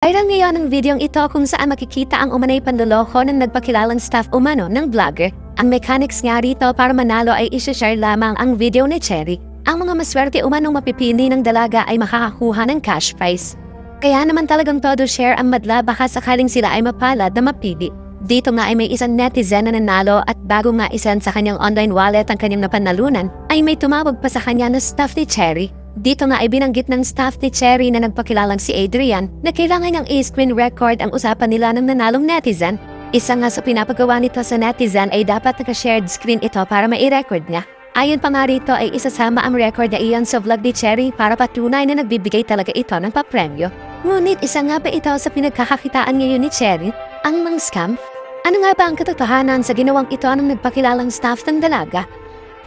Viral ngayon ang videong ito kung saan makikita ang umanay panloloko ng nagpakilalang staff umano ng vlogger. Ang mechanics nga rito para manalo ay isi-share lamang ang video ni Cherry. Ang mga maswerte umanong mapipili ng dalaga ay makakakuha ng cash prize. Kaya naman talagang todo share ang madla baka sakaling sila ay mapalad na mapili. Dito nga ay may isang netizen na nanalo at bago nga isend sa kanyang online wallet ang kanyang napanalunan, ay may tumawag pa sa kanya na staff ni Cherry. Dito nga ay binanggit ng staff ni Cherry na nagpakilalang si Adrian na kailangan niyang i-screen record ang usapan nila ng nanalong netizen. Isa nga sa pinapagawa nito sa netizen ay dapat naka-shared screen ito para mai-record niya. Ayon pa nga rito ay isasama ang record na iyon sa vlog ni Cherry para patunay na nagbibigay talaga ito ng papremyo. Ngunit isa nga ba ito sa pinagkakakitaan ngayon ni Cherry? Ang mga scam? Ano nga ba ang katotohanan sa ginawang ito ng nagpakilalang staff ng dalaga?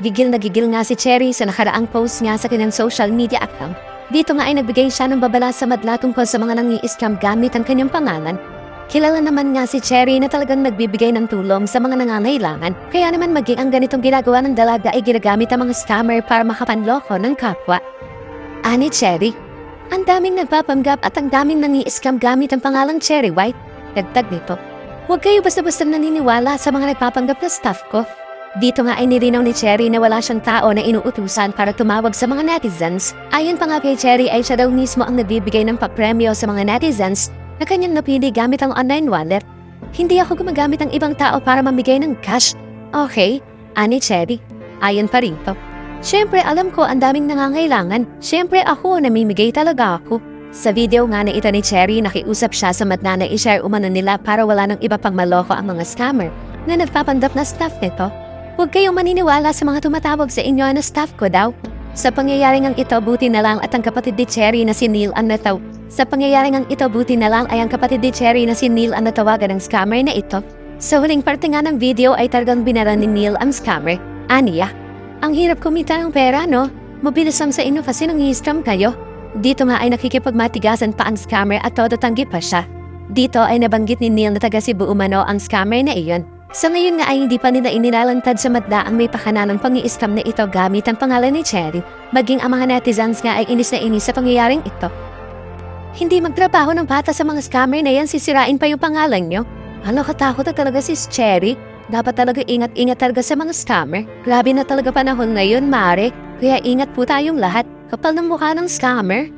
Gigil na gigil nga si Cherry sa nakaraang post niya sa kanyang social media account. Dito nga ay nagbigay siya ng babala sa madla tungkol sa mga nangi-scam gamit ang kanyang pangalan. Kilala naman nga si Cherry na talagang nagbibigay ng tulong sa mga nangangailangan. Kaya naman maging ang ganitong ginagawa ng dalaga ay ginagamit ang mga scammer para makapanloko ng kapwa. Ani Cherry, ang daming nagpapanggap at ang daming nangi-scam gamit ang pangalang Cherry White. Dagdag nito, huwag kayo basta-basta naniniwala sa mga nagpapanggap na staff ko. Dito nga ay nilinaw ni Cherry na wala siyang tao na inuutusan para tumawag sa mga netizens. Ayon pa nga kay Cherry ay siya daw mismo ang nagbibigay ng papremyo sa mga netizens na kanyang napili gamit ang online wallet. Hindi ako gumagamit ng ibang tao para mamigay ng cash. Okay, ani Cherry. Ayon pa rito, syempre alam ko ang daming nangangailangan. Syempre ako namimigay talaga ako. Sa video nga na ito ni Cherry, nakiusap siya sa madla na i-share umano nila para wala nang iba pang maloko ang mga scammer na nagpapandap na staff nito. Huwag kayong maniniwala sa mga tumatawag sa inyo na staff ko daw. Sa pangyayaring ang ito, buti na lang at ang kapatid ni Cherry na si Neil ang nataw. Sa pangyayaring ang ito, buti na lang ay ang kapatid ni Cherry na si Neil ang natawagan ng scammer na ito. Sa huling parte nga ng video ay talagang binara ni Neil ang scammer. Aniya, ang hirap kumita ng pera, no? Mabilis sa inyo kasi nang-i-scam kayo. Dito nga ay nakikipagmatigasan pa ang scammer at todo tanggi pa siya. Dito ay nabanggit ni Neil na taga Cebu umano ang scammer na iyon. Sa ngayon nga ay hindi pa nila inilalantad sa madla ang may pakana ng pang-i-scam na ito gamit ang pangalan ni Cherry. Maging ang mga netizens nga ay inis na inis sa pangyayaring ito. Hindi magtrabaho ng pata sa mga scammer na yan, sisirain pa yung pangalan nyo. Ano katakot na talaga si Cherry? Dapat talaga ingat-ingat talaga sa mga scammer. Grabe na talaga panahon ngayon, mare. Kaya ingat po tayong lahat. Kapal ng mukha ng scammer.